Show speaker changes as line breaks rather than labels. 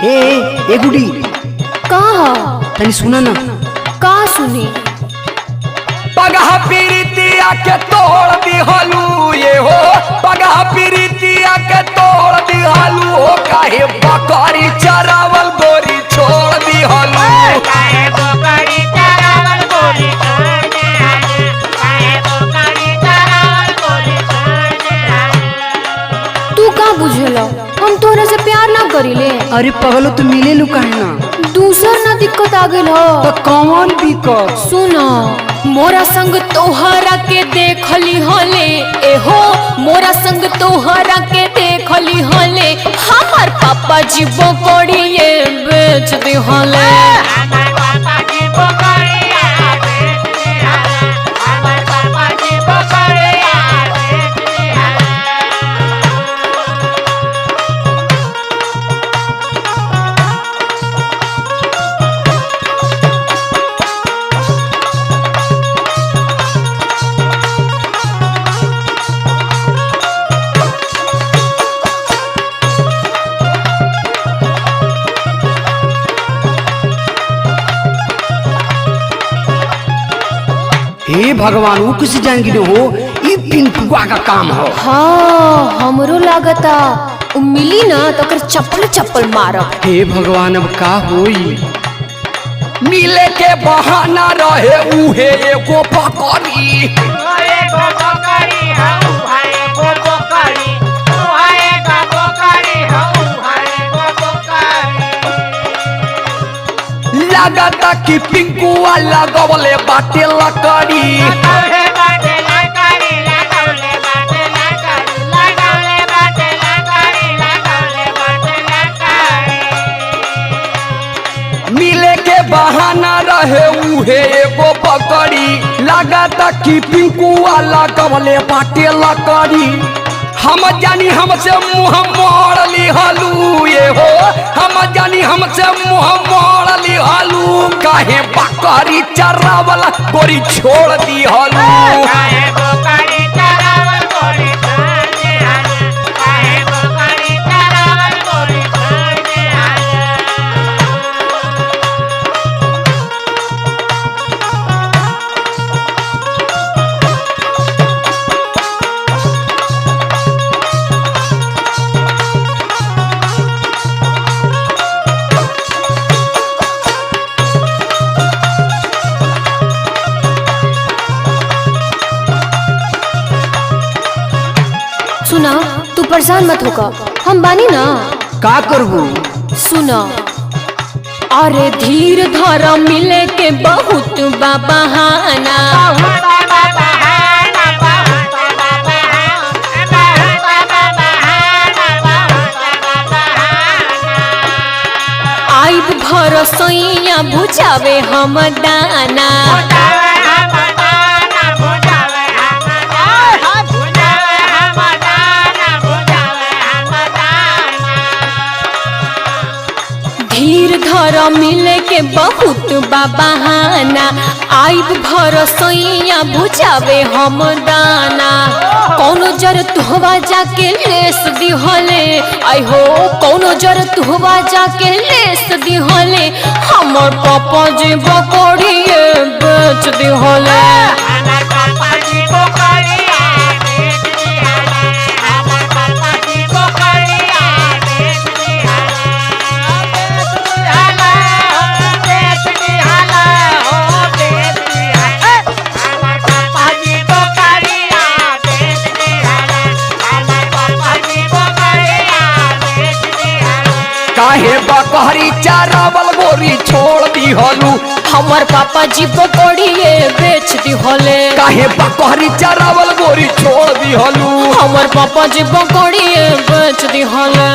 ए गुडी
का
तनी सुना ना।
का सुनी?
पगह पीरितिया के तोड़ दिहलू ये हो, पगह पीरितिया के तोड़ दिहलू हो, काहे बकरी चरावल गोरी छोड़ दिहलू।
काहे बकरी चरावल गोरी छोड़ दिहलू, काहे बकरी चरावल गोरी छोड़ दिहलू।
तू का बुझेलो? हम तोहरा से प्यार ना करीले।
अरे पगलो तो मिले लू काहे ना?
दूसर ना दिक्कत आ गइल हो।
तो कौन दिक्कत?
सुनो, मोरा संग तोहरा के देखली हले, एहो मोरा संग तोहरा के देखली हले, हमार पापा जी बकरिए बेच दिहले।
हमार पापा जी बकरिया बेच दिहले, हमार पापा जी बकरिया बेच दिहले।
हे भगवान, वो किसी जान गिने हो, ये पिंटुआ का काम हो।
हाँ हमरो लागता उ मिली ना तो कर चप्पल चप्पल मारब।
हे भगवान, अब का होई?
मिले के बहाना रहे उहे एगो बकरी।
ओए गो बकरी हऊ हाय गो बकरी, ओए गो बकरी हऊ हाय गो बकरी।
लागता कि पिंकुआ लगवले बाटे लकड़ी।
लगावले बाटे लकड़ी, लगावले बाटे लकड़ी, लगावले बाटे लकड़ी, लगावले बाटे लकड़ी।
मिले के बहाना रहे उहे एगो बकरी। लागता कि पिंकुआ लगवले बाटे लकड़ी। हम जानी हमसे मुँह मोड़ लिहलू ये हो, हम जानी हमसे मुँह मोड़ लिहलू, काहे बकरी चरावला गोरी छोड़ दिहलू।
काहे बकरी चरावल गोरी छोड़ दिहले, काहे बकरी चरावल गोरी छोड़ दिहले।
सुना, तू परेशान मत होकर, हम बानी ना।
का करबू?
सुना, अरे धीर धर मिले के बहुत बहाना।
बहुत बाबा बहाना, बहुत बाबा बहाना, बहुत बाबा बहाना, बहुत बाबा बहाना।
आइब भर सैया बुझावे हम दाना।
बुझावे हम दाना, बुझावे हम दाना, बुझावे हम दाना, बुझावे हम दाना।
धीर धर मिले के बहुत बहाना, आइब भर सैया बुझावे हम दाना। कौनो जरूरत हुआ जाके लेस दिहले, आई हो कौनो जरूरत हुआ जाके लेस दिहले, हमर पापा जी बकरिए बेच दिहले।
हमार पापा जी बकरिया बेच दिहले, हमार पापा जी बकरिया बेच दिहले। बेच दिहले, हो बेच दिहले। हमार पापा जी बकरिया बेच दिहले, हमार पापा जी बकरिया बेच दिहले।
काहे बकरी चरावल गोरी छोड़ दिहलू।
हमर पापा जी बकरिए बेच दिहले।
काहे बकरी चरावल गोरी छोड़ दिहलू।
हमर पापा जी बकरिए बेच दिहले।